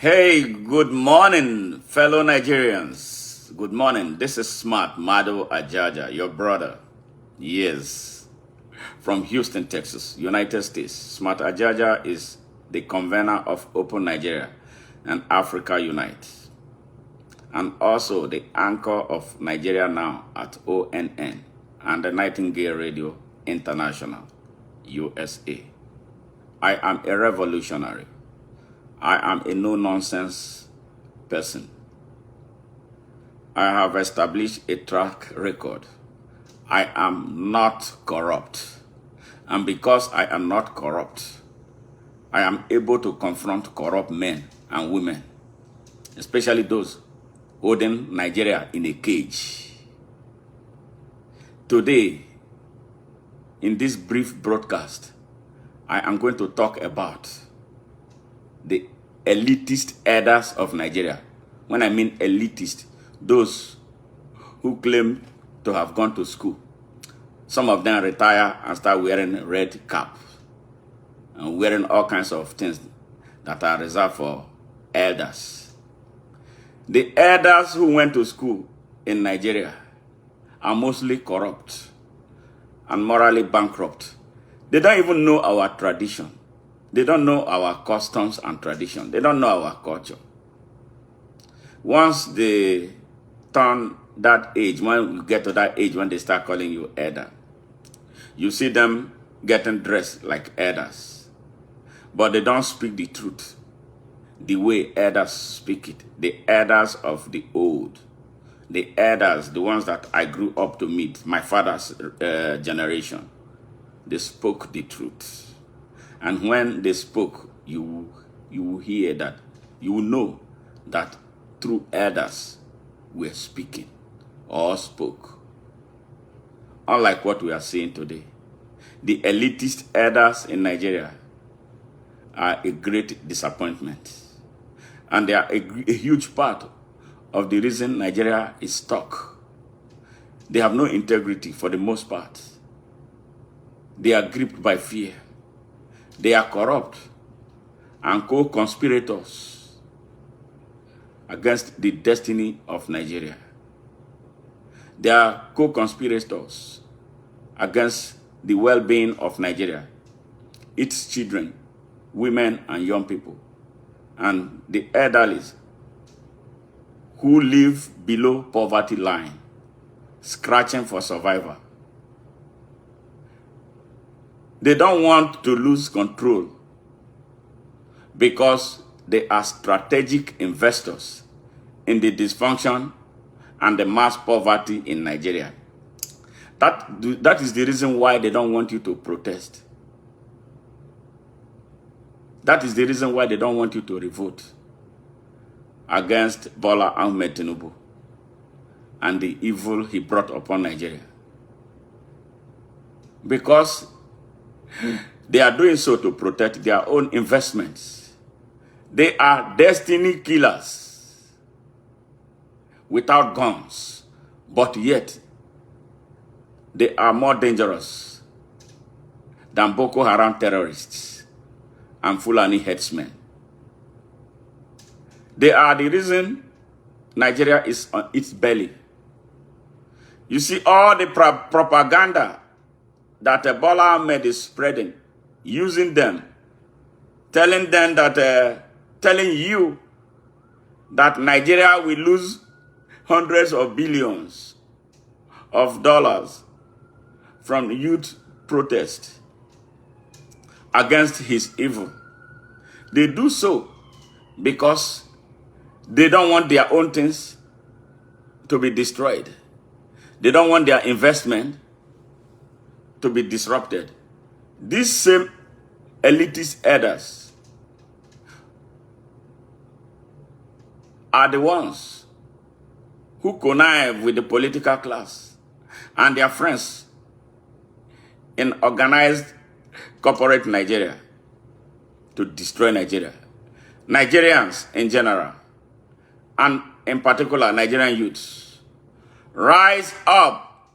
Hey, good morning, fellow Nigerians. Good morning. This is Smart Mado Ajaja, your brother. Yes, from Houston, Texas, United States. Smart Ajaja is the convener of Open Nigeria and Africa Unite, and also the anchor of Nigeria Now at ONN and the Nightingale Radio International, USA. I am a revolutionary. I am a no-nonsense person. I have established a track record. I am not corrupt. And because I am not corrupt, I am able to confront corrupt men and women, especially those holding Nigeria in a cage. Today, in this brief broadcast, I am going to talk about the elitist elders of Nigeria. When I mean elitist, those who claim to have gone to school. Some of them retire and start wearing red cap and wearing all kinds of things that are reserved for elders. The elders who went to school in Nigeria are mostly corrupt and morally bankrupt. They don't even know our tradition. They don't know our customs and tradition. They don't know our culture. Once they turn that age, when you get to that age when they start calling you elder, you see them getting dressed like elders. But they don't speak the truth the way elders speak it. The elders of the old. The elders, the ones that I grew up to meet, my father's generation, they spoke the truth. And when they spoke, you will hear that, you will know that true elders were speaking or spoke. Unlike what we are seeing today, the elitist elders in Nigeria are a great disappointment. And they are a huge part of the reason Nigeria is stuck. They have no integrity for the most part. They are gripped by fear. They are corrupt and co-conspirators against the destiny of Nigeria. They are co-conspirators against the well-being of Nigeria, its children, women and young people, and the elderly who live below poverty line, scratching for survival. They don't want to lose control because they are strategic investors in the dysfunction and the mass poverty in Nigeria. That is the reason why they don't want you to protest. That is the reason why they don't want you to revolt against Bola Ahmed Tinubu and the evil he brought upon Nigeria. Because they are doing so to protect their own investments. They are destiny killers without guns, but yet they are more dangerous than Boko Haram terrorists and Fulani headsmen. They are the reason Nigeria is on its belly. You see all the propaganda that Bola Ahmed is spreading, using them, telling them that, telling you that Nigeria will lose hundreds of billions of dollars from youth protest against his evil. They do so because they don't want their own things to be destroyed. They don't want their investment to be disrupted. These same elitist elders are the ones who connive with the political class and their friends in organized corporate Nigeria to destroy Nigeria. Nigerians in general, and in particular Nigerian youths, rise up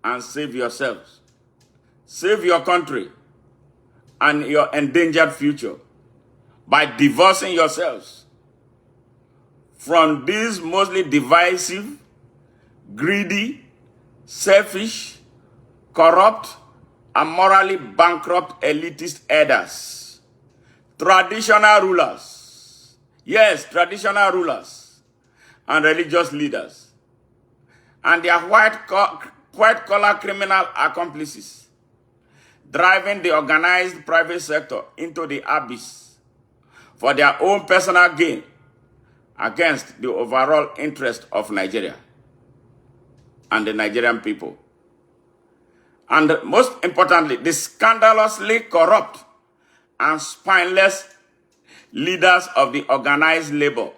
and save yourselves. Save your country and your endangered future by divorcing yourselves from these mostly divisive, greedy, selfish, corrupt, and morally bankrupt elitist elders, traditional rulers, yes, traditional rulers, and religious leaders, and their white-collar criminal accomplices, driving the organized private sector into the abyss for their own personal gain against the overall interest of Nigeria and the Nigerian people. And most importantly, the scandalously corrupt and spineless leaders of the organized labor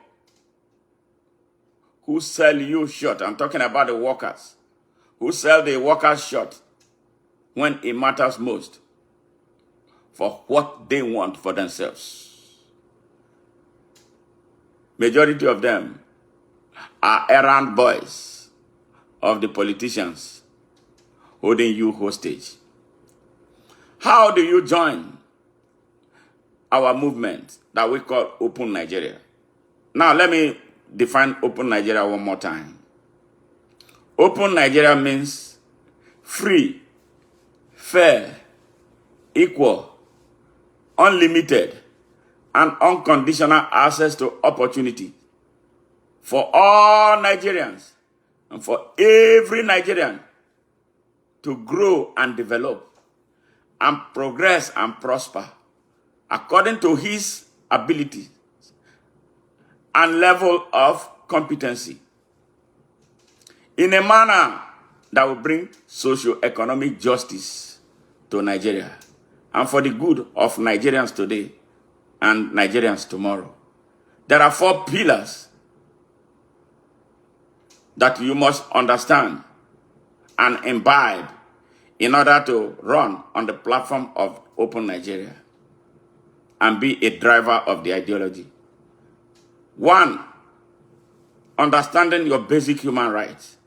who sell you short. I'm talking about the workers who sell the workers short when it matters most for what they want for themselves. Majority of them are errand boys of the politicians holding you hostage. How do you join our movement that we call Open Nigeria? Now, let me define Open Nigeria one more time. Open Nigeria means free, fair, equal, unlimited, and unconditional access to opportunity for all Nigerians and for every Nigerian to grow and develop and progress and prosper according to his ability and level of competency in a manner that will bring socio-economic justice to Nigeria and for the good of Nigerians today and Nigerians tomorrow. There are 4 pillars that you must understand and imbibe in order to run on the platform of Open Nigeria and be a driver of the ideology. 1, understanding your basic human rights.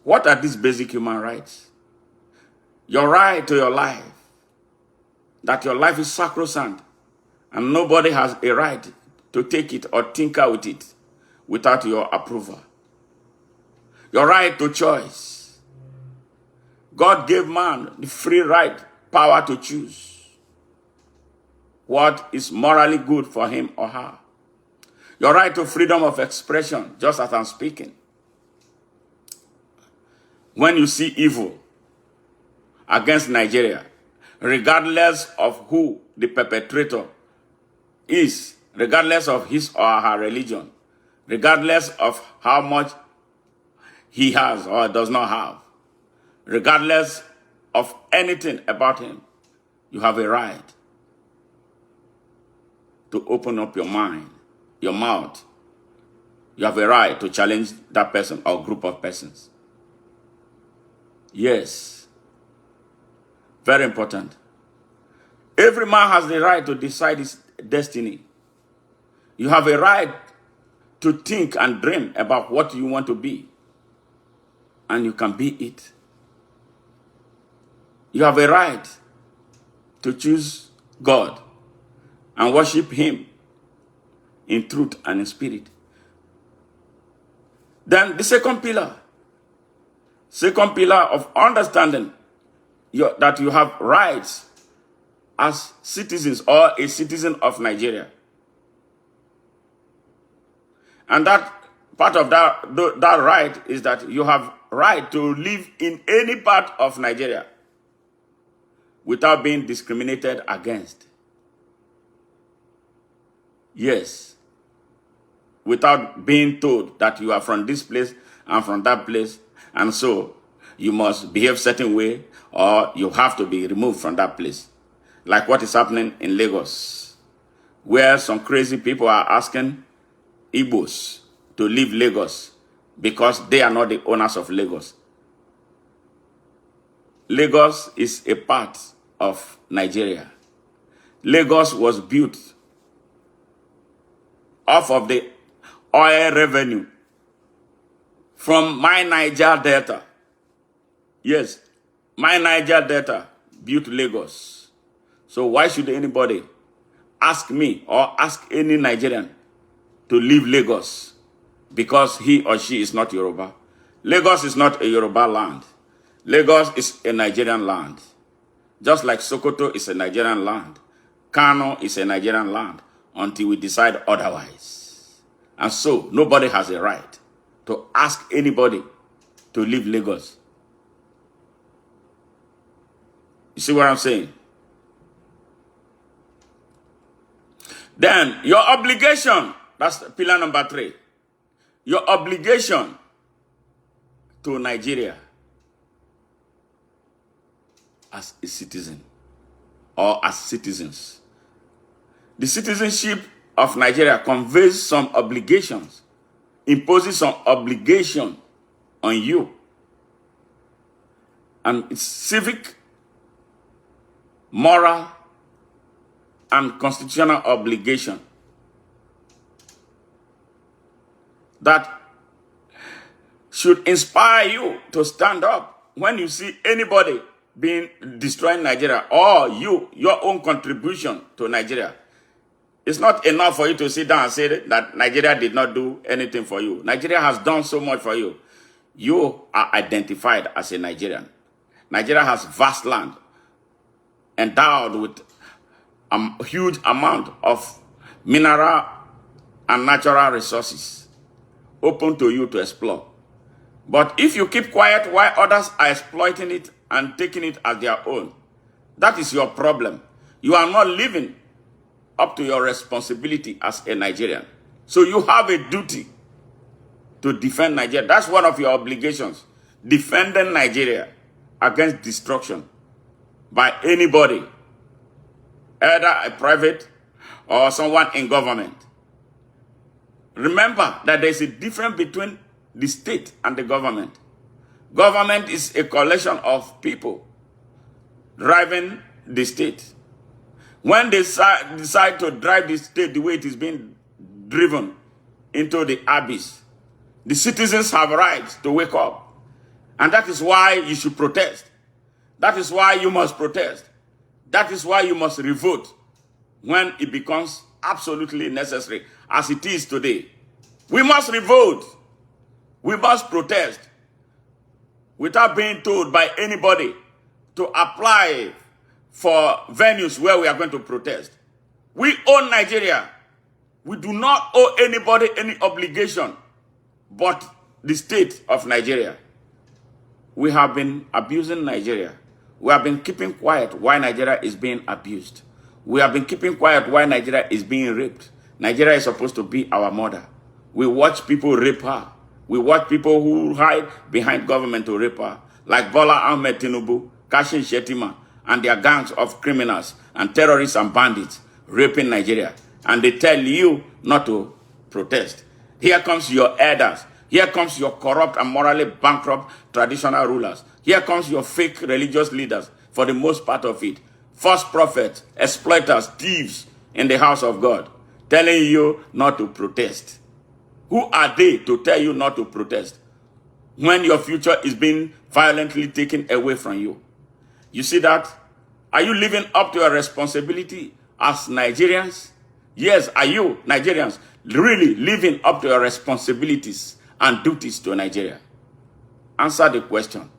What are these basic human rights? Your right to your life, that your life is sacrosanct and nobody has a right to take it or tinker with it without your approval. Your right to choice. God gave man the free right, power to choose what is morally good for him or her. Your right to freedom of expression, just as I'm speaking. When you see evil against Nigeria, regardless of who the perpetrator is, regardless of his or her religion, regardless of how much he has or does not have, regardless of anything about him, you have a right to open up your mind, your mouth. You have a right to challenge that person or group of persons. Yes. Very important. Every man has the right to decide his destiny. You have a right to think and dream about what you want to be. And you can be it. You have a right to choose God and worship him in truth and in spirit. Then the second pillar of understanding that you have rights as citizens or a citizen of Nigeria. And that part of that right is that you have right to live in any part of Nigeria without being discriminated against. Yes. Without being told that you are from this place and from that place, and so you must behave certain way or you have to be removed from that place. Like what is happening in Lagos, where some crazy people are asking Igbos to leave Lagos because they are not the owners of Lagos. Lagos is a part of Nigeria. Lagos was built off of the oil revenue from my Niger Delta. Yes, my Niger Delta built Lagos. So why should anybody ask me or ask any Nigerian to leave Lagos because he or she is not Yoruba. Lagos is not a Yoruba land. Lagos is a Nigerian land. Just like Sokoto is a Nigerian land. Kano is a Nigerian land until we decide otherwise. And so, nobody has a right to ask anybody to leave Lagos. You see what I'm saying? Then, your obligation, that's pillar number 3. Your obligation to Nigeria as a citizen or as citizens. The citizenship of Nigeria conveys some obligations, imposes some obligation on you. And it's civic, moral, and constitutional obligation that should inspire you to stand up when you see anybody destroying Nigeria, or your own contribution to Nigeria. It's not enough for you to sit down and say that Nigeria did not do anything for you. Nigeria has done so much for you. You are identified as a Nigerian. Nigeria has vast land endowed with a huge amount of mineral and natural resources open to you to explore. But if you keep quiet while others are exploiting it and taking it as their own, that is your problem. You are not living up to your responsibility as a Nigerian. So you have a duty to defend Nigeria. That's one of your obligations. Defending Nigeria against destruction by anybody, either a private or someone in government. Remember that there's a difference between the state and the government. Government is a collection of people driving the state. When they decide to drive the state the way it is being driven into the abyss, the citizens have rights to wake up. And that is why you should protest. That is why you must protest. That is why you must revolt when it becomes absolutely necessary, as it is today. We must revolt. We must protest without being told by anybody to apply for venues where we are going to protest. We own Nigeria. We do not owe anybody any obligation but the state of Nigeria. We have been abusing Nigeria. We have been keeping quiet while Nigeria is being abused. We have been keeping quiet while Nigeria is being raped. Nigeria is supposed to be our mother. We watch people rape her. We watch people who hide behind government to rape her, like Bola Ahmed Tinubu, Kashim Shettima, and their gangs of criminals and terrorists and bandits raping Nigeria. And they tell you not to protest. Here comes your elders. Here comes your corrupt and morally bankrupt traditional rulers. Here comes your fake religious leaders, for the most part of it. False prophets, exploiters, thieves in the house of God, telling you not to protest. Who are they to tell you not to protest when your future is being violently taken away from you? You see that? Are you living up to your responsibility as Nigerians? Yes, are you, Nigerians, really living up to your responsibilities and duties to Nigeria? Answer the question.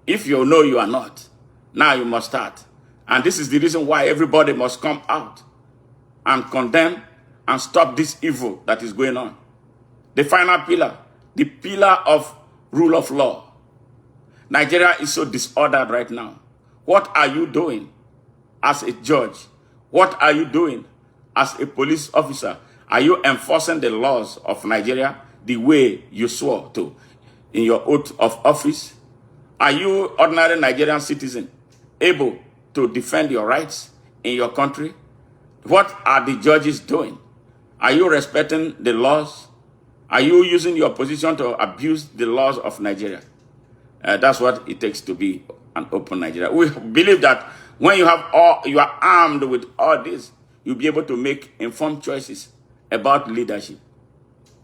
If you know you are not, now you must start. And this is the reason why everybody must come out and condemn and stop this evil that is going on. The final pillar, the pillar of rule of law. Nigeria is so disordered right now. What are you doing as a judge? What are you doing as a police officer? Are you enforcing the laws of Nigeria the way you swore to in your oath of office? Are you, ordinary Nigerian citizen, able to defend your rights in your country? What are the judges doing? Are you respecting the laws? Are you using your position to abuse the laws of Nigeria? That's what it takes to be an open Nigeria. We believe that when you are armed with all this, you'll be able to make informed choices about leadership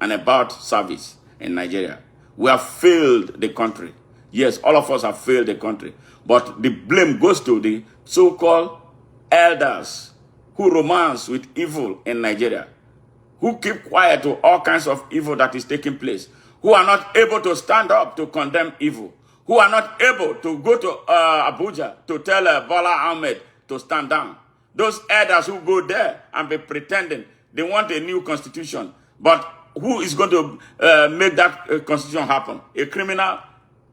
and about service in Nigeria. We have failed the country. Yes, all of us have failed the country. But the blame goes to the so-called elders who romance with evil in Nigeria. who keep quiet to all kinds of evil that is taking place, who are not able to stand up to condemn evil, who are not able to go to Abuja to tell Bola Ahmed to stand down. Those elders who go there and be pretending they want a new constitution, but who is going to make that constitution happen? A criminal,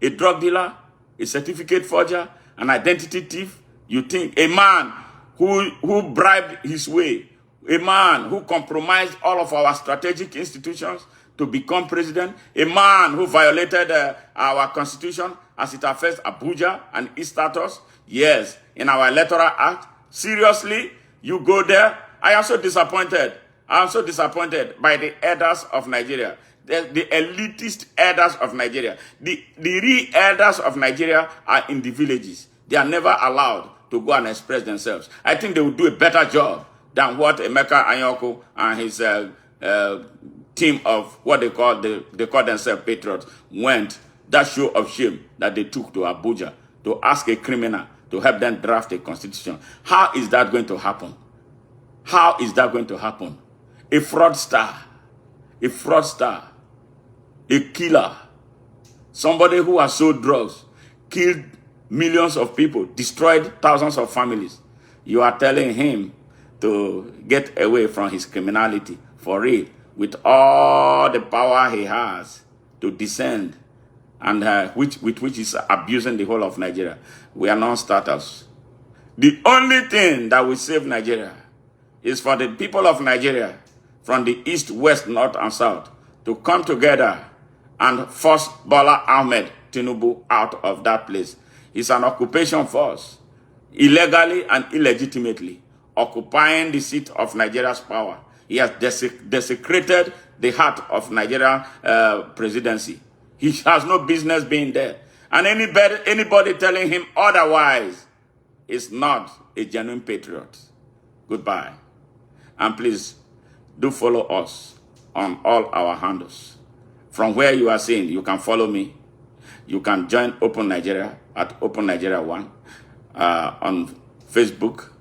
a drug dealer, a certificate forger, an identity thief? You think a man who bribed his way, a man who compromised all of our strategic institutions to become president, a man who violated our constitution as it affects Abuja and its status, yes, in our electoral act? Seriously, you go there? I am so disappointed. I am so disappointed by the elders of Nigeria, the elitist elders of Nigeria. The real elders of Nigeria are in the villages. They are never allowed to go and express themselves. I think they will do a better job than what Emeka Anyoko and his team of what they call themselves patriots went. That show of shame that they took to Abuja to ask a criminal to help them draft a constitution. How is that going to happen? How is that going to happen? A fraudster, a killer, somebody who has sold drugs, killed millions of people, destroyed thousands of families. You are telling him to get away from his criminality for real, with all the power he has to descend, and with which is abusing the whole of Nigeria. We are non-starters. The only thing that will save Nigeria is for the people of Nigeria from the east, west, north, and south to come together and force Bola Ahmed Tinubu out of that place. It's an occupation force, illegally and illegitimately, occupying the seat of Nigeria's power. He has desecrated the heart of Nigeria presidency. He has no business being there. And anybody telling him otherwise is not a genuine patriot. Goodbye. And please, do follow us on all our handles. From where you are seeing, you can follow me. You can join Open Nigeria at Open Nigeria 1 on Facebook.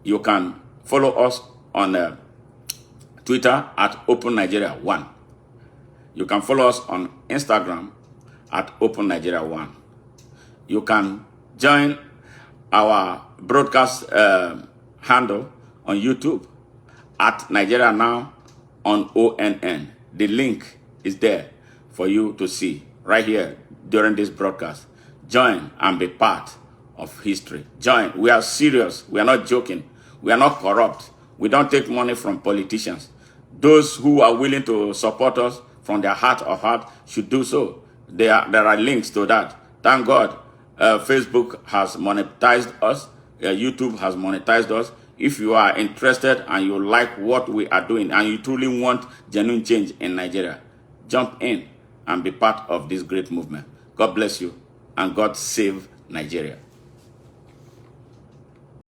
You can follow us on Twitter at Open Nigeria 1. You can follow us on Instagram at Open Nigeria 1. You can join our broadcast handle on YouTube at Nigeria Now on ONN. The link is there for you to see right here during this broadcast. Join and be part of history. Join. We are serious. We are not joking. We are not corrupt. We don't take money from politicians. Those who are willing to support us from their heart of heart should do so. There are links to that. Thank God. Facebook has monetized us. YouTube has monetized us. If you are interested and you like what we are doing and you truly want genuine change in Nigeria, jump in and be part of this great movement. God bless you and God save Nigeria.